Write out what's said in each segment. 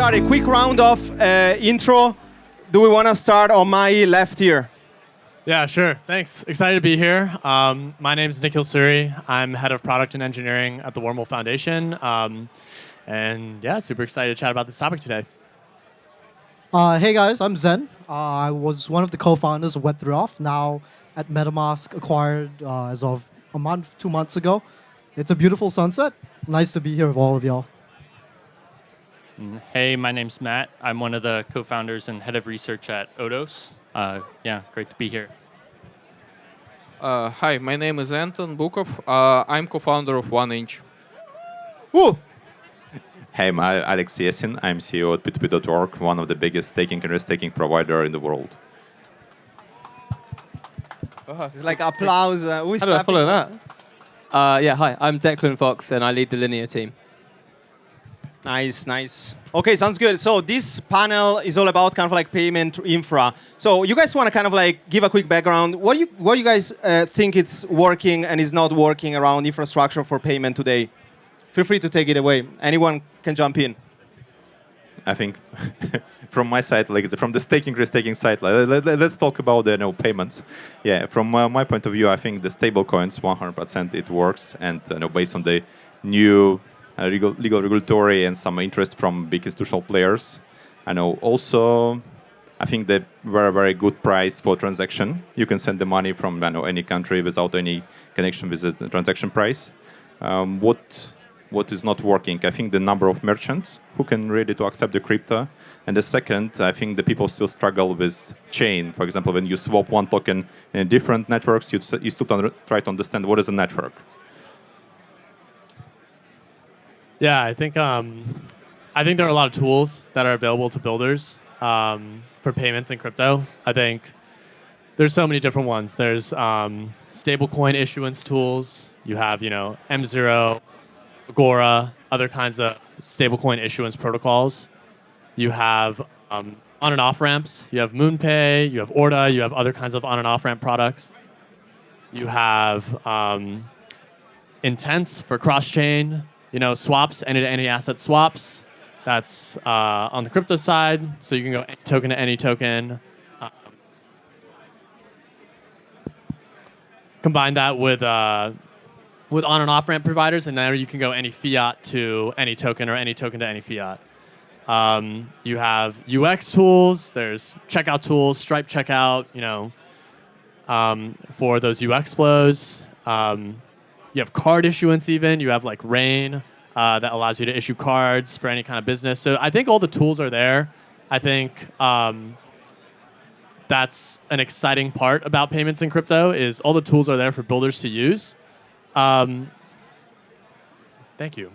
start a quick round of intro. Do we want to start on my left here? Yeah, sure. Thanks. Excited to be here. My name is Nikhil Suri. I'm head of product and engineering at the Wormhole Foundation. And yeah, super excited to chat about this topic today. Hey guys, I'm Zen. I was one of the co-founders of Web3Off, now at MetaMask, acquired as of a month, 2 months ago. It's a beautiful sunset. Nice to be here with all of y'all. Hey, my name's Matt. I'm one of the co-founders and head of research at Odos. Yeah, great to be here. Hi, my name is Anton Bukov. I'm co-founder of 1inch. Woo! Hey, I'm Alex Yesin. I'm CEO at P2P.org, one of the biggest staking and risk-taking provider in the world. It's like applause. Who is How do I clapping? follow that? Yeah, hi, I'm Declan Fox, and I lead the Linear team. Nice, nice. Okay, sounds good. So this panel is all about kind of like payment infra. So you guys want to kind of like give a quick background. What do you guys think it's working and is not working around infrastructure for payment today? Feel free to take it away. Anyone can jump in. I think from my side, like from the staking risk-taking side, let's talk about the payments. Yeah, from my point of view, I think the stable coins 100% it works, and based on the new legal regulatory and some interest from big institutional players. I know also, I think the very good price for transaction. You can send the money from any country without any connection with the transaction price. What is not working? I think the number of merchants who can ready to accept the crypto. And the second, I think the people still struggle with chain. For example, when you swap one token in different networks, you still try to understand what is a network. Yeah, I think there are a lot of tools that are available to builders for payments in crypto. I think there's so many different ones. There's stablecoin issuance tools. You have M0, Agora, other kinds of stablecoin issuance protocols. You have on and off ramps. You have MoonPay. You have Orda. You have other kinds of on and off ramp products. You have Intents for cross chain. Swaps, any asset swaps. That's on the crypto side, so you can go token to any token. Combine that with on and off ramp providers, and now you can go any fiat to any token or any token to any fiat. You have UX tools. There's checkout tools, Stripe checkout. For those UX flows. You have card issuance even. You have like Rain that allows you to issue cards for any kind of business. So I think all the tools are there. I think that's an exciting part about payments in crypto is all the tools are there for builders to use. Thank you.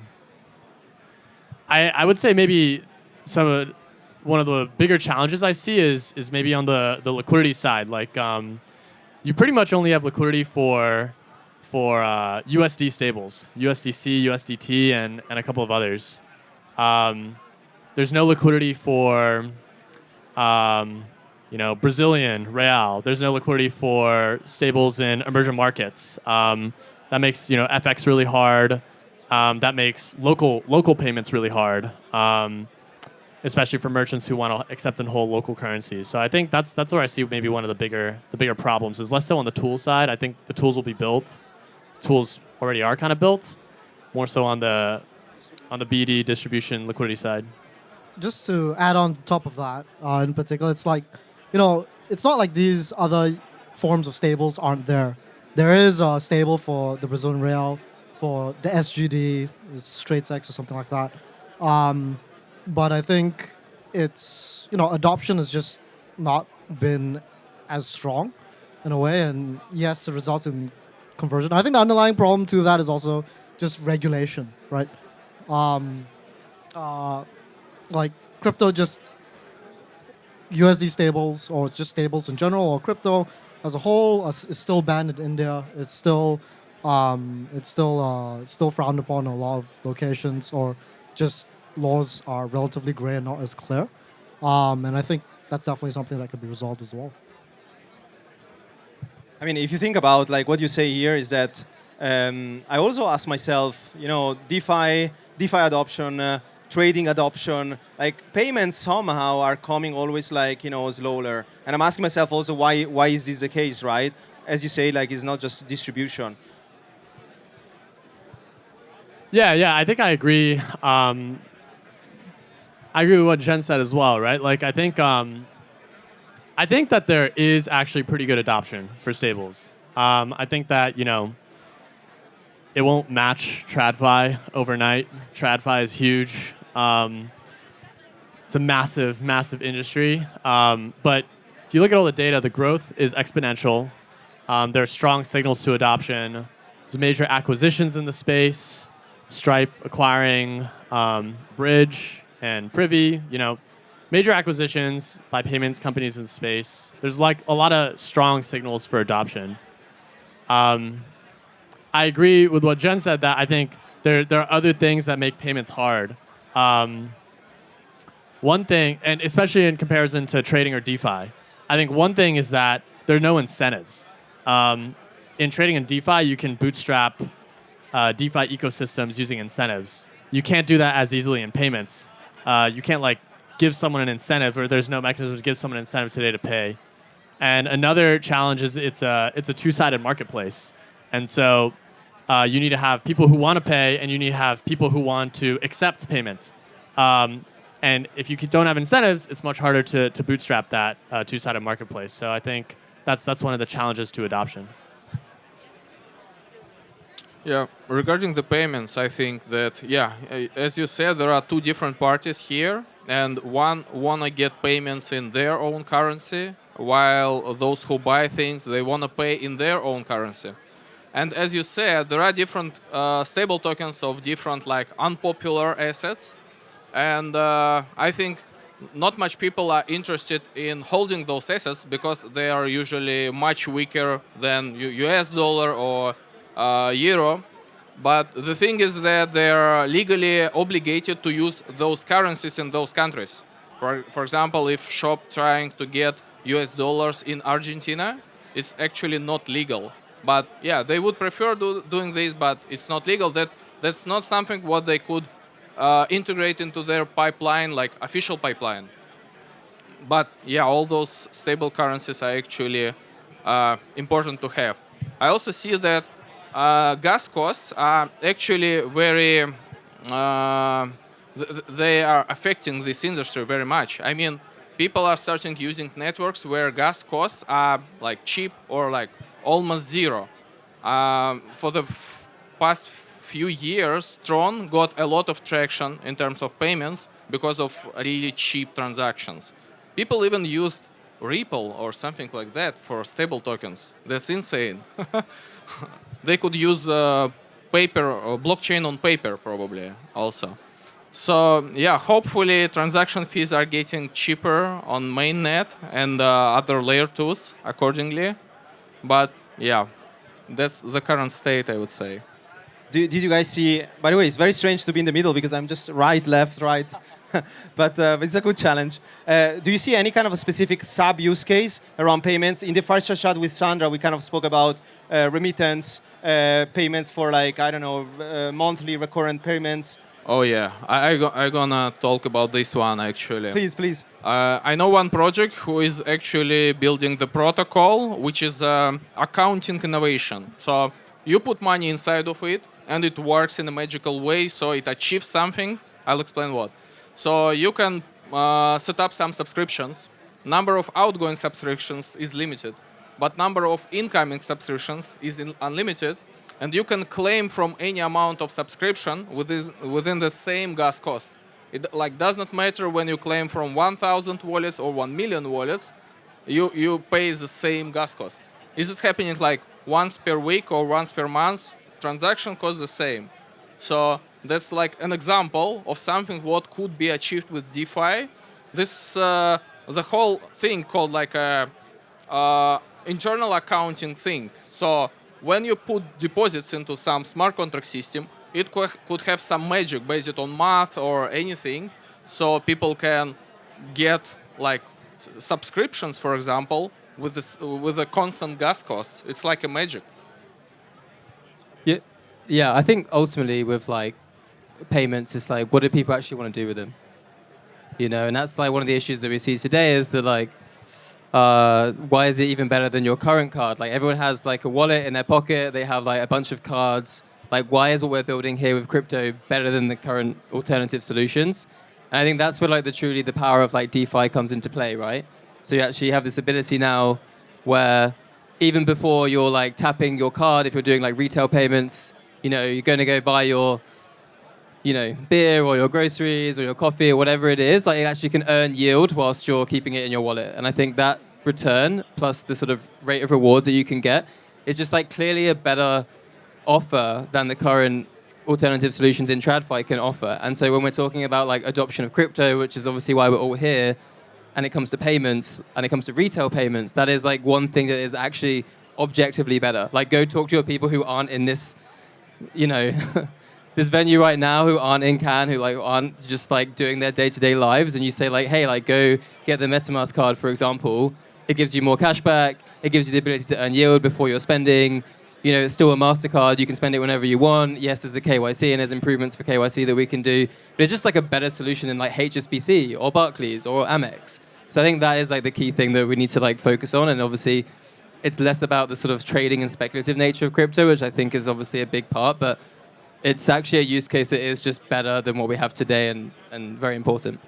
I would say maybe one of the bigger challenges I see is maybe on the liquidity side. Like you pretty much only have liquidity for USD stables, USDC, USDT, and a couple of others. There's no liquidity for Brazilian real. There's no liquidity for stables in emerging markets. That makes FX really hard. That makes local payments really hard, especially for merchants who want to accept and hold local currencies. So I think that's where I see maybe one of the bigger problems is less so on the tool side. I think the tools will be built. Tools already are kind of built, more so on the BD distribution liquidity side. Just to add on top of that, in particular, it's like, it's not like these other forms of stables aren't there. There is a stable for the Brazilian real, for the SGD, StraightX or something like that. But I think it's, adoption has just not been as strong in a way. And yes, it results in conversion. I think the underlying problem to that is also just regulation, right? Like crypto, just USD stables or just stables in general, or crypto as a whole is still banned in India. It's still frowned upon in a lot of locations, or just laws are relatively gray and not as clear. And I think that's definitely something that could be resolved as well. I mean, if you think about like what you say here is that I also ask myself, DeFi adoption trading adoption, like payments somehow are coming always like slower. And I'm asking myself also why is this the case, right? As you say, like it's not just distribution. Yeah, I think I agree. I agree with what Jen said as well, right? Like I think that there is actually pretty good adoption for stables. I think that it won't match TradFi overnight. TradFi is huge. It's a massive, massive industry. But if you look at all the data, the growth is exponential. There are strong signals to adoption. There's major acquisitions in the space. Stripe acquiring Bridge and Privy. Major acquisitions by payment companies in the space. There's like a lot of strong signals for adoption. I agree with what Jen said that I think there are other things that make payments hard. One thing, and especially in comparison to trading or DeFi, I think one thing is that there are no incentives. In trading and DeFi, you can bootstrap DeFi ecosystems using incentives. You can't do that as easily in payments. You can't like give someone an incentive, or there's no mechanism to give someone an incentive today to pay. And another challenge is it's a two-sided marketplace. And so you need to have people who want to pay, and you need to have people who want to accept payment. And if you don't have incentives, it's much harder to bootstrap that two-sided marketplace. So I think that's one of the challenges to adoption. Yeah, regarding the payments, I think that, as you said, there are two different parties here, and one want to get payments in their own currency, while those who buy things, they want to pay in their own currency. And as you said, there are different stable tokens of different like unpopular assets, and I think not much people are interested in holding those assets because they are usually much weaker than US dollar or euro. But the thing is that they are legally obligated to use those currencies in those countries. For example, if shop trying to get US dollars in Argentina, it's actually not legal. But yeah, they would prefer doing this, but it's not legal. That's not something what they could integrate into their pipeline, like official pipeline. But yeah, all those stable currencies are actually important to have. I also see that gas costs are actually very, they are affecting this industry very much. I mean, people are starting using networks where gas costs are like cheap or like almost zero. For the past few years, Tron got a lot of traction in terms of payments because of really cheap transactions. People even used Ripple or something like that for stable tokens. That's insane. They could use paper or blockchain on paper probably also. So yeah, hopefully transaction fees are getting cheaper on mainnet and other layer 2s accordingly. But yeah, that's the current state, I would say. Did you guys see, by the way, it's very strange to be in the middle because I'm just right, left, right. but it's a good challenge. Do you see any kind of a specific sub-use case around payments? In the first chat with Sandra, we kind of spoke about remittance, payments for like, I don't know, monthly recurrent payments. Oh yeah, I'm gonna talk about this one actually. Please. I know one project who is actually building the protocol, which is accounting innovation. So you put money inside of it, and it works in a magical way, so it achieves something. I'll explain what. So you can set up some subscriptions. Number of outgoing subscriptions is limited, but number of incoming subscriptions is unlimited. And you can claim from any amount of subscription within the same gas cost. It does not matter when you claim from 1,000 wallets or 1 million wallets, you pay the same gas cost. Is it happening like once per week or once per month? Transaction costs the same. So that's like an example of something what could be achieved with DeFi. This the whole thing called like a internal accounting thing. So when you put deposits into some smart contract system, it could have some magic based on math or anything. So people can get like subscriptions, for example, with a constant gas cost. It's like a magic. Yeah, I think ultimately with like payments, it's like, what do people actually want to do with them? You know, and that's like one of the issues that we see today is that like, why is it even better than your current card? Like everyone has like a wallet in their pocket, they have like a bunch of cards. Like why is what we're building here with crypto better than the current alternative solutions? And I think that's where like the power of like DeFi comes into play, right? So you actually have this ability now where even before you're like tapping your card, if you're doing like retail payments, you know, you're going to go buy your, you know, beer or your groceries or your coffee or whatever it is, like it actually can earn yield whilst you're keeping it in your wallet. And I think that return plus the sort of rate of rewards that you can get is just like clearly a better offer than the current alternative solutions in TradFi can offer. And so when we're talking about like adoption of crypto, which is obviously why we're all here, and it comes to payments and it comes to retail payments, that is like one thing that is actually objectively better. Like go talk to your people who aren't in this, you know, this venue right now, who aren't in Cannes, who like aren't just like doing their day-to-day lives, and you say like, hey, like go get the MetaMask card, for example. It gives you more cash back. It gives you the ability to earn yield before you're spending. You know, it's still a MasterCard. You can spend it whenever you want. Yes, there's a KYC and there's improvements for KYC that we can do. But it's just like a better solution than like HSBC or Barclays or Amex. So I think that is like the key thing that we need to like focus on. And obviously, it's less about the sort of trading and speculative nature of crypto, which I think is obviously a big part. But it's actually a use case that is just better than what we have today and very important.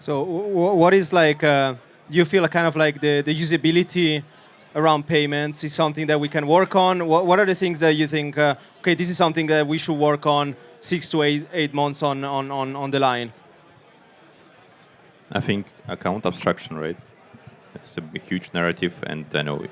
So what is like, you feel kind of like the usability around payments is something that we can work on? What are the things that you think, okay, this is something that we should work on 6 to 8 months on the line? I think account abstraction, right? It's a huge narrative, and I know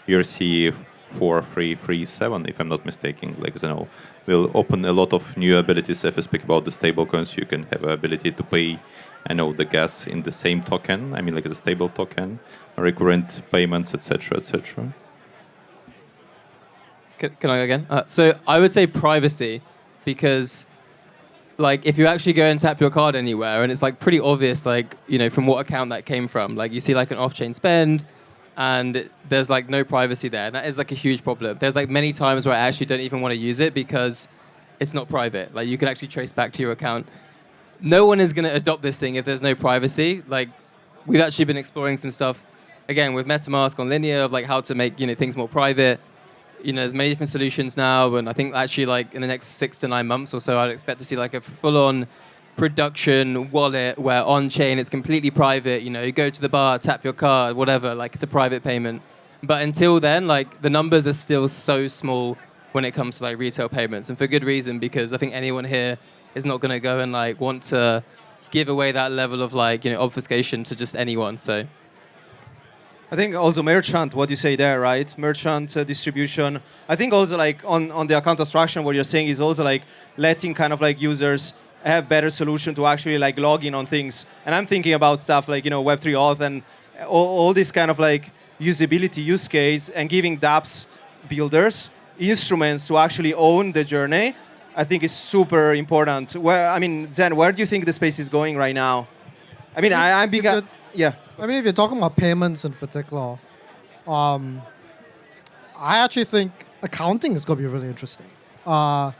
ERC 4337, if I'm not mistaken, like you know, will open a lot of new abilities. If I speak about the stablecoins, you can have the ability to pay, I know, the gas in the same token. I mean, like a stable token, recurrent payments, etc., etc. Can I go again? So I would say privacy, because like if you actually go and tap your card anywhere and it's like pretty obvious, like, you know, from what account that came from, like you see like an off-chain spend and there's like no privacy there. And that is like a huge problem. There's like many times where I actually don't even want to use it because it's not private. Like you can actually trace back to your account. No one is going to adopt this thing if there's no privacy. Like we've actually been exploring some stuff, again, with MetaMask on Linear of like how to make, you know, things more private. You know, there's many different solutions now, and I think actually like in the next 6 to 9 months or so, I'd expect to see like a full-on production wallet where on-chain it's completely private. You know, you go to the bar, tap your card, whatever, like it's a private payment. But until then, like the numbers are still so small when it comes to like retail payments, and for good reason, because I think anyone here is not going to go and like want to give away that level of like, you know, obfuscation to just anyone. So I think also merchant, what you say there, right? Merchant distribution. I think also like on the account abstraction, what you're saying is also like letting kind of like users have better solution to actually like log in on things. And I'm thinking about stuff like, you know, Web3 auth and all this kind of like usability use case, and giving dApps builders instruments to actually own the journey, I think is super important. Where, I mean, Zen, where do you think the space is going right now? I mean, I'm big. Yeah. I mean, if you're talking about payments in particular, I actually think accounting is going to be really interesting. And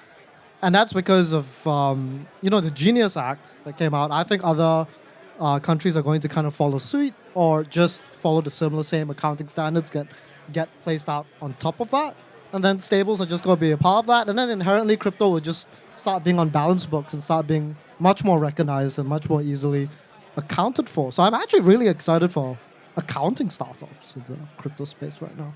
that's because of, you know, the Genius Act that came out. I think other countries are going to kind of follow suit or just follow the same accounting standards, get placed out on top of that. And then stables are just going to be a part of that. And then inherently crypto will just start being on balance books and start being much more recognized and much more easily accounted for. So I'm actually really excited for accounting startups in the crypto space right now.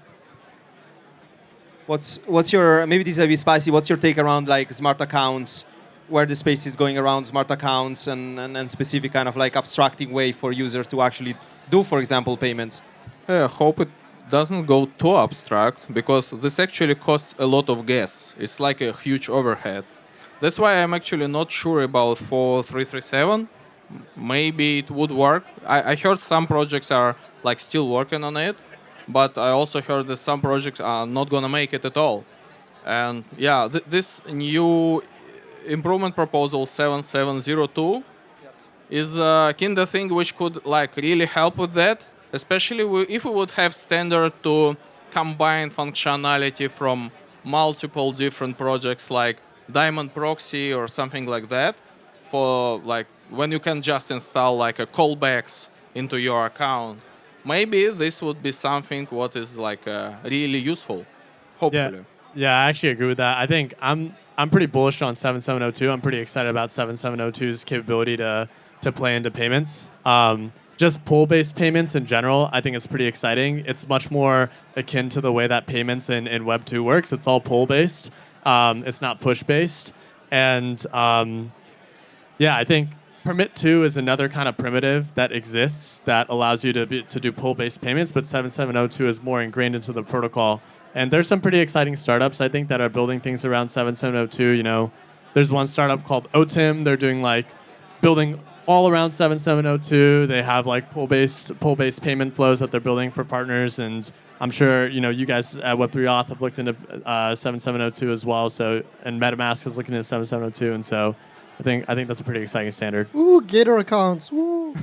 What's your, maybe this is a bit spicy, what's your take around like smart accounts, where the space is going around smart accounts and specific kind of like abstracting way for users to actually do, for example, payments? I hope it doesn't go too abstract, because this actually costs a lot of gas. It's like a huge overhead. That's why I'm actually not sure about 4337. Maybe it would work. I heard some projects are like still working on it, but I also heard that some projects are not gonna make it at all. And yeah, this new improvement proposal 7702 is a kind of thing which could like really help with that, especially if we would have standard to combine functionality from multiple different projects like Diamond Proxy or something like that, for like when you can just install like a callbacks into your account. Maybe this would be something what is like really useful. Hopefully. Yeah, I actually agree with that. I think I'm pretty bullish on 7702. I'm pretty excited about 7702's capability to play into payments. Just pull-based payments in general, I think it's pretty exciting. It's much more akin to the way that payments in Web 2 works. It's all pull-based. It's not push-based. And yeah, I think Permit 2 is another kind of primitive that exists that allows you to do pull-based payments, but 7702 is more ingrained into the protocol. And there's some pretty exciting startups, I think, that are building things around 7702. You know, there's one startup called OTIM. They're doing like building all around 7702. They have like pull-based payment flows that they're building for partners. And I'm sure, you know, you guys at Web3 Auth have looked into 7702 as well. So, and MetaMask is looking into 7702. And so I think that's a pretty exciting standard. Ooh, Gator accounts. Woo.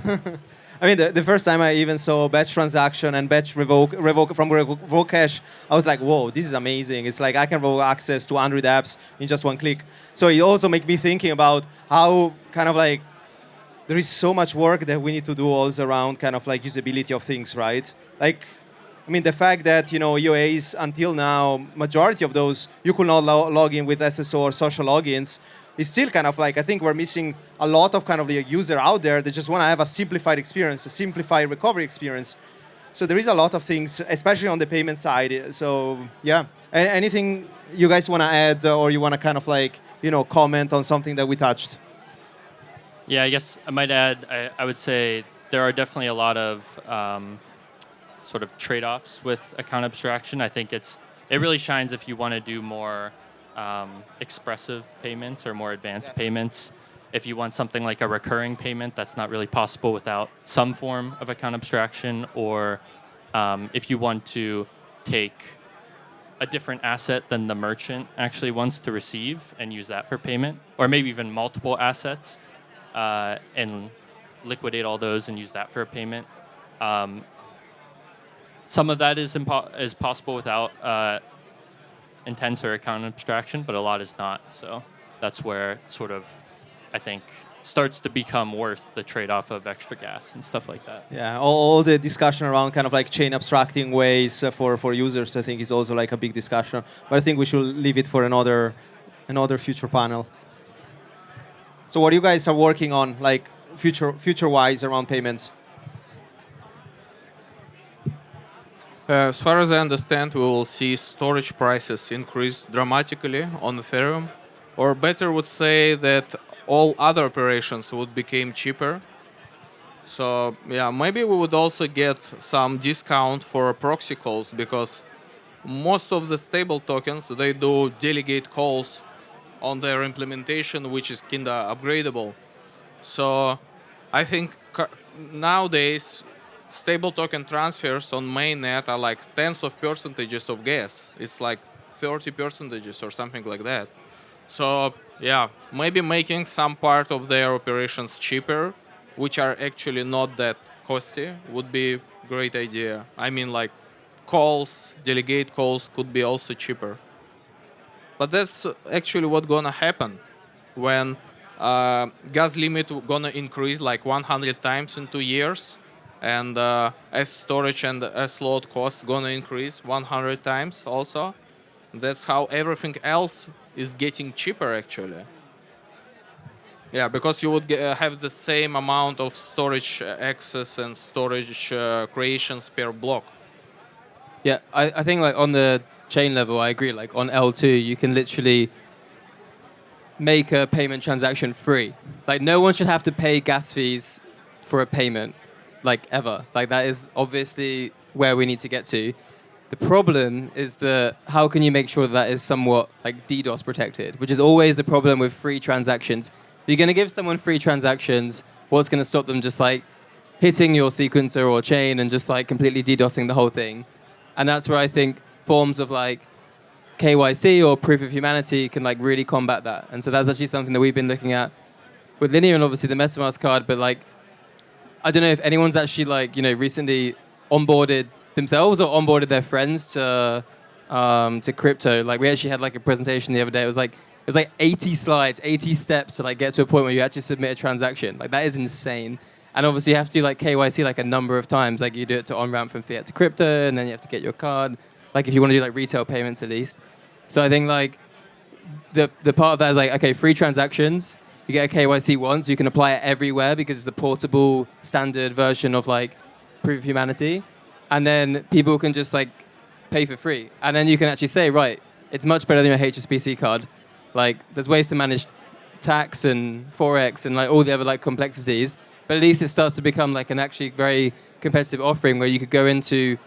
I mean, the first time I even saw batch transaction and batch revoke from revoke cache, I was like, whoa, this is amazing. It's like I can revoke access to 100 apps in just one click. So it also makes me thinking about how kind of like there is so much work that we need to do also around kind of like usability of things, right? Like, I mean, the fact that, you know, UAs until now, majority of those, you could not log in with SSO or social logins, is still kind of like, I think we're missing a lot of kind of the user out there that just want to have a simplified experience, a simplified recovery experience. So there is a lot of things, especially on the payment side. So yeah, anything you guys want to add or you want to kind of like, you know, comment on something that we touched? Yeah, I guess I might add, I would say there are definitely a lot of sort of trade-offs with account abstraction. I think it really shines if you want to do more expressive payments or more advanced payments. If you want something like a recurring payment, that's not really possible without some form of account abstraction. Or if you want to take a different asset than the merchant actually wants to receive and use that for payment, or maybe even multiple assets and liquidate all those and use that for a payment. Some of that is possible without intense or account abstraction, but a lot is not. So that's where sort of, I think, starts to become worth the trade-off of extra gas and stuff like that. Yeah, all the discussion around kind of like chain abstracting ways for users, I think, is also like a big discussion. But I think we should leave it for another future panel. So what you guys are working on, like future-wise around payments? As far as I understand, we will see storage prices increase dramatically on Ethereum. Or better would say that all other operations would become cheaper. So yeah, maybe we would also get some discount for proxy calls, because most of the stable tokens, they do delegate calls on their implementation, which is kinda upgradable. So I think nowadays stable token transfers on mainnet are like tens of percentages of gas. It's like 30% or something like that. So yeah, maybe making some part of their operations cheaper, which are actually not that costly, would be a great idea. I mean, like calls, delegate calls could be also cheaper. But that's actually what's gonna happen when gas limit gonna increase like 100 times in 2 years, and as storage and as load costs gonna increase 100 times also. That's how everything else is getting cheaper actually. Yeah, because you would have the same amount of storage access and storage creations per block. Yeah, I think like on the chain level, I agree. Like on L2, you can literally make a payment transaction free. Like no one should have to pay gas fees for a payment, like ever. Like that is obviously where we need to get to. The problem is that how can you make sure that is somewhat like DDoS protected, which is always the problem with free transactions. If you're going to give someone free transactions, what's going to stop them just like hitting your sequencer or chain and just like completely DDoSing the whole thing? And that's where I think forms of like KYC or proof of humanity can like really combat that. And so that's actually something that we've been looking at with Linear and obviously the MetaMask card. But like, I don't know if anyone's actually like, you know, recently onboarded themselves or onboarded their friends to to crypto. Like we actually had like a presentation the other day. It was like 80 slides, 80 steps to like get to a point where you actually submit a transaction. Like that is insane. And obviously you have to do like KYC like a number of times. Like you do it to on-ramp from fiat to crypto, and then you have to get your card. Like if you want to do like retail payments at least. So I think like the part of that is like, okay, free transactions. You get a KYC once, you can apply it everywhere because it's a portable standard version of like proof of humanity. And then people can just like pay for free. And then you can actually say, right, it's much better than your HSBC card. Like there's ways to manage tax and Forex and like all the other like complexities. But at least it starts to become like an actually very competitive offering where you could go into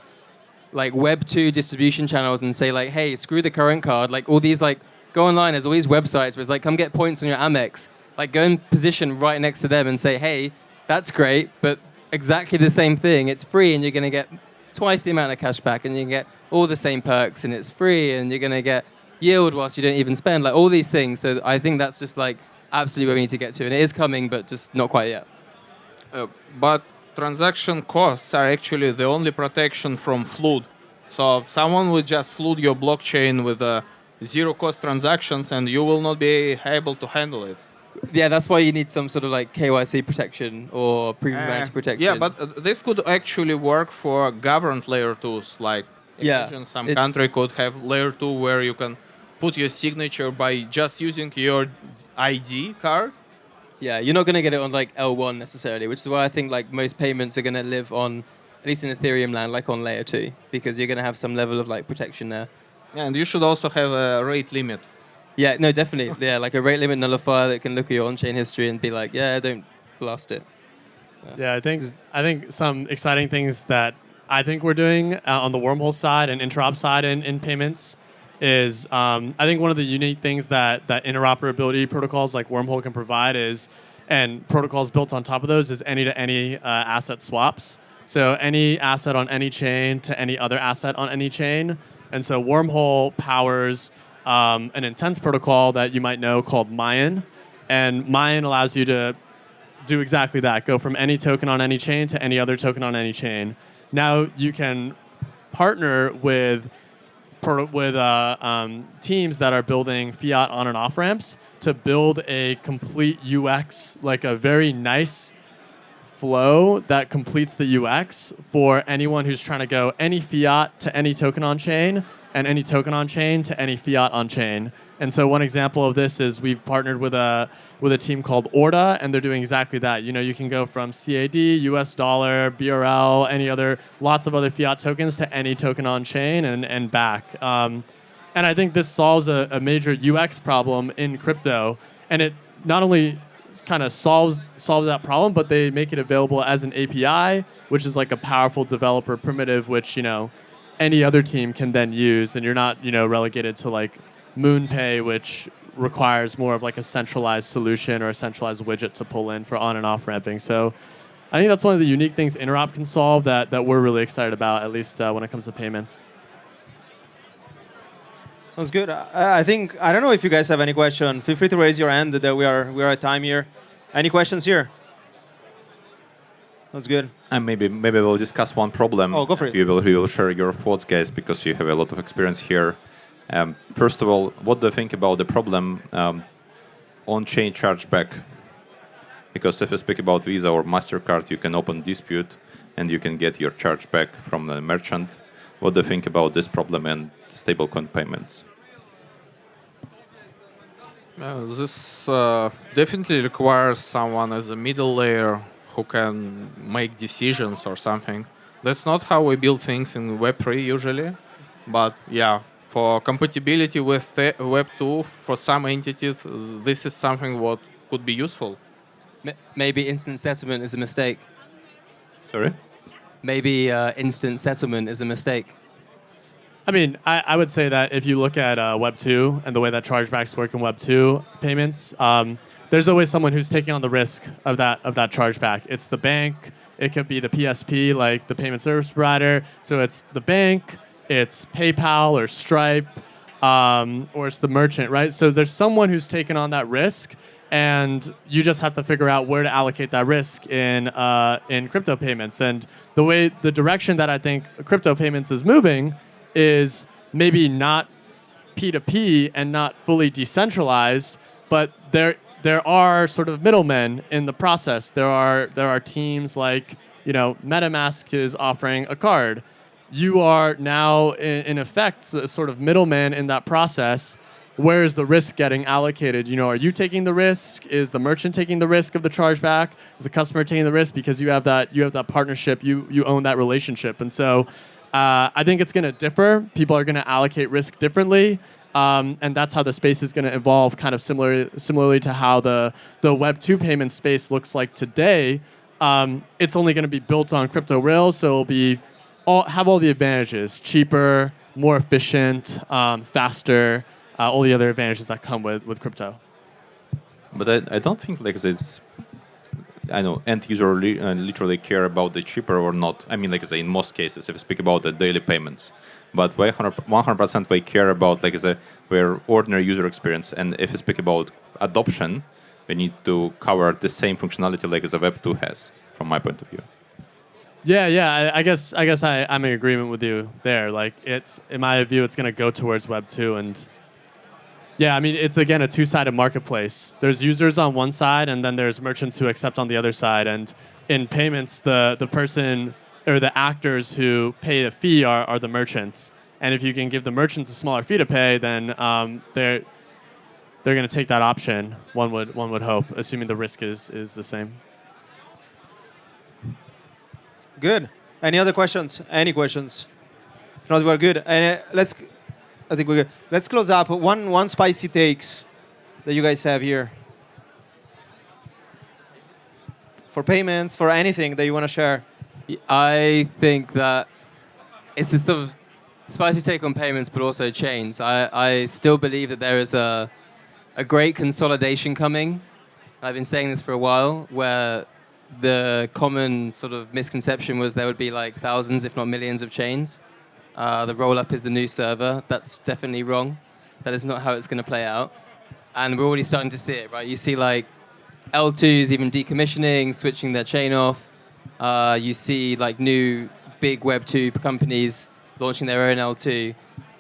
like Web 2 distribution channels and say like, hey, screw the current card. Like all these like, go online, there's all these websites where it's like, come get points on your Amex. Like go and position right next to them and say, hey, that's great, but exactly the same thing. It's free and you're going to get twice the amount of cash back and you can get all the same perks and it's free and you're going to get yield whilst you don't even spend, like all these things. So I think that's just like absolutely where we need to get to. And it is coming, but just not quite yet. But transaction costs are actually the only protection from flood. So someone will just flood your blockchain with zero cost transactions and you will not be able to handle it. Yeah, that's why you need some sort of like KYC protection or pre-humanity protection. Yeah, but this could actually work for governed layer 2s. Like, imagine some country could have layer 2 where you can put your signature by just using your ID card. Yeah, you're not going to get it on like L1 necessarily, which is why I think like most payments are going to live on, at least in Ethereum land, like on layer 2, because you're going to have some level of like protection there. Yeah, and you should also have a rate limit. Yeah, no, definitely. Yeah, like a rate limit nullifier that can look at your on-chain history and be like, yeah, don't blast it. Yeah, I think some exciting things that I think we're doing on the wormhole side and interop side in payments is I think one of the unique things that interoperability protocols like Wormhole can provide is, and protocols built on top of those, is any-to-any asset swaps. So any asset on any chain to any other asset on any chain. And so Wormhole powers an intense protocol that you might know called Mayan. And Mayan allows you to do exactly that, go from any token on any chain to any other token on any chain. Now you can partner with teams that are building fiat on and off ramps to build a complete UX, like a very nice flow that completes the UX for anyone who's trying to go any fiat to any token on chain and any token on chain to any fiat on chain. And so one example of this is we've partnered with a team called Orda, and they're doing exactly that. You know, you can go from CAD, US dollar, BRL, lots of other fiat tokens to any token on chain and back. And I think this solves a major UX problem in crypto, and it not only kind of solves that problem, but they make it available as an API, which is like a powerful developer primitive, which any other team can then use, and you're not relegated to like MoonPay, which requires more of like a centralized solution or a centralized widget to pull in for on and off ramping. So I think that's one of the unique things Interop can solve that we're really excited about, at least when it comes to payments. Sounds good. I don't know if you guys have any question. Feel free to raise your hand. That we are at time here. Any questions here? That's good. And maybe we'll discuss one problem. Oh, go for it. You will share your thoughts, guys, because you have a lot of experience here. First of all, what do you think about the problem on-chain chargeback? Because if you speak about Visa or MasterCard, you can open dispute and you can get your chargeback from the merchant. What do you think about this problem and stablecoin payments? This definitely requires someone as a middle layer who can make decisions or something. That's not how we build things in Web3 usually, but yeah, for compatibility with Web2, for some entities, this is something what could be useful. Maybe instant settlement is a mistake. Sorry? Maybe instant settlement is a mistake. I mean, I would say that if you look at Web 2 and the way that chargebacks work in Web 2 payments, there's always someone who's taking on the risk of that chargeback. It's the bank, it could be the PSP, like the payment service provider. So it's the bank, it's PayPal or Stripe, or it's the merchant, right? So there's someone who's taken on that risk, and you just have to figure out where to allocate that risk in crypto payments. And the direction that I think crypto payments is moving is maybe not P2P and not fully decentralized, but there are sort of middlemen in the process. There are teams like, MetaMask is offering a card. You are now in effect a sort of middleman in that process. Where is the risk getting allocated? Are you taking the risk? Is the merchant taking the risk of the chargeback? Is the customer taking the risk because you have that partnership? You own that relationship, and so I think it's going to differ. People are going to allocate risk differently, and that's how the space is going to evolve. Kind of similarly to how the Web 2 payment space looks like today. It's only going to be built on crypto rails, so it'll have all the advantages: cheaper, more efficient, faster. All the other advantages that come with crypto. But I don't think like this. I know end user literally care about the cheaper or not. I mean, like I say, in most cases, if we speak about the daily payments, but 100% they care about like their ordinary user experience. And if we speak about adoption, we need to cover the same functionality like the Web 2 has, from my point of view. Yeah. I guess I'm in agreement with you there. Like it's in my view, it's going to go towards Web 2 and. Yeah, I mean, it's, again, a two-sided marketplace. There's users on one side, and then there's merchants who accept on the other side. And in payments, the person or the actors who pay the fee are the merchants. And if you can give the merchants a smaller fee to pay, then they're going to take that option, one would hope, assuming the risk is the same. Good. Any other questions? Any questions? If not, we're good. And I think we're good. Let's close up. One spicy takes that you guys have here. For payments, for anything that you want to share. I think that it's a sort of spicy take on payments, but also chains. I still believe that there is a great consolidation coming. I've been saying this for a while, where the common sort of misconception was there would be like thousands, if not millions, of chains. The roll-up is the new server. That's definitely wrong. That is not how it's going to play out. And we're already starting to see it, right? You see like L2s even decommissioning, switching their chain off. You see like new big Web 2 companies launching their own L2.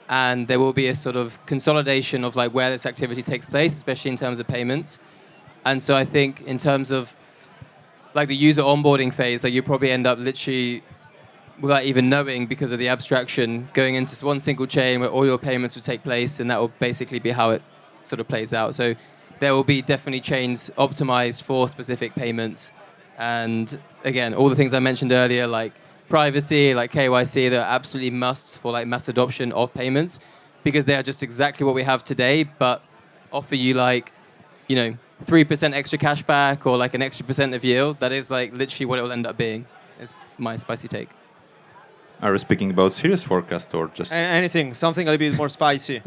And there will be a sort of consolidation of like where this activity takes place, especially in terms of payments. And so I think in terms of like the user onboarding phase, like you probably end up literally without even knowing, because of the abstraction, going into one single chain where all your payments will take place, and that will basically be how it sort of plays out. So there will be definitely chains optimized for specific payments. And again, all the things I mentioned earlier, like privacy, like KYC, they're absolutely musts for like mass adoption of payments, because they are just exactly what we have today, but offer you like, 3% extra cash back or like an extra % of yield. That is like literally what it will end up being, is my spicy take. Are we speaking about serious forecast or just... Anything, something a little bit more spicy.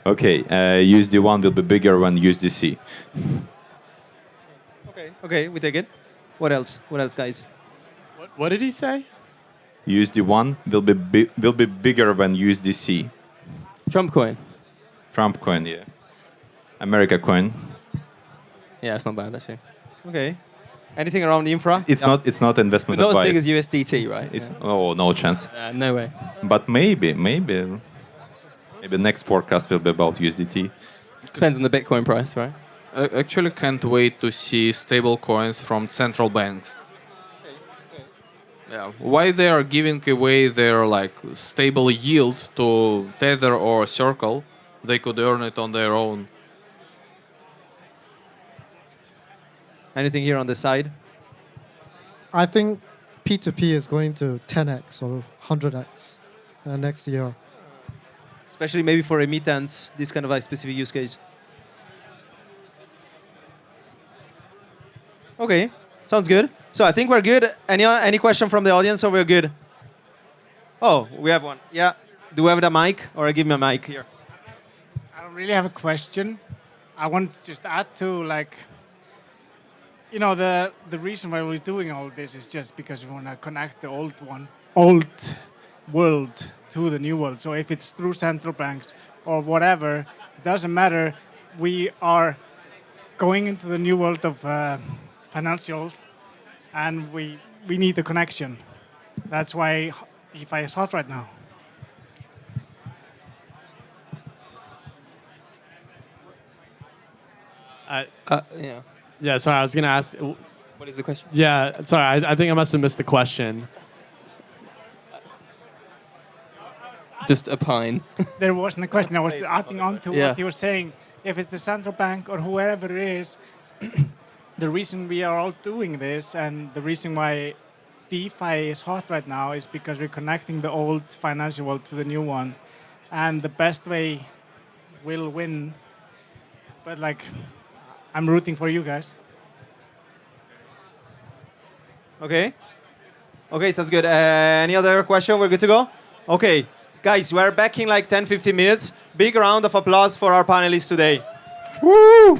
Okay, USD1 will be bigger than USDC. Okay, we take it. What else, guys? What did he say? USD1 will be bigger than USDC. Trump coin. Trump coin, yeah. America coin. Yeah, it's not bad actually. Okay. Anything around infra? It's not investment But not advice. as big as USDT, right? Oh, no chance. No way. But maybe next forecast will be about USDT. Depends on the Bitcoin price, right? I actually can't wait to see stable coins from central banks. Yeah, why they are giving away their like stable yield to Tether or Circle? They could earn it on their own. Anything here on the side? I think P2P is going to 10x or 100x next year. Especially maybe for remittance, this kind of like specific use case. Okay, sounds good. So I think we're good. Any question from the audience, or we're good? Oh, we have one. Yeah. Do we have the mic, or give me a mic here? I don't really have a question. I want to just add to like, the reason why we're doing all this is just because we want to connect the old world to the new world. So if it's through central banks or whatever, it doesn't matter. We are going into the new world of financials, and we need the connection. That's why DeFi is hot right now. Yeah. Yeah, sorry, I was gonna ask. What is the question? Yeah, sorry, I think I must have missed the question. Just a pine. There wasn't a question. I was adding on to Yeah. what you were saying. If it's the central bank or whoever it is, the reason we are all doing this and the reason why DeFi is hot right now is because we're connecting the old financial world to the new one. And the best way will win. But like, I'm rooting for you guys. Okay. Okay, sounds good. Any other question? We're good to go? Okay. Guys, we're back in like 10, 15 minutes. Big round of applause for our panelists today. Woo!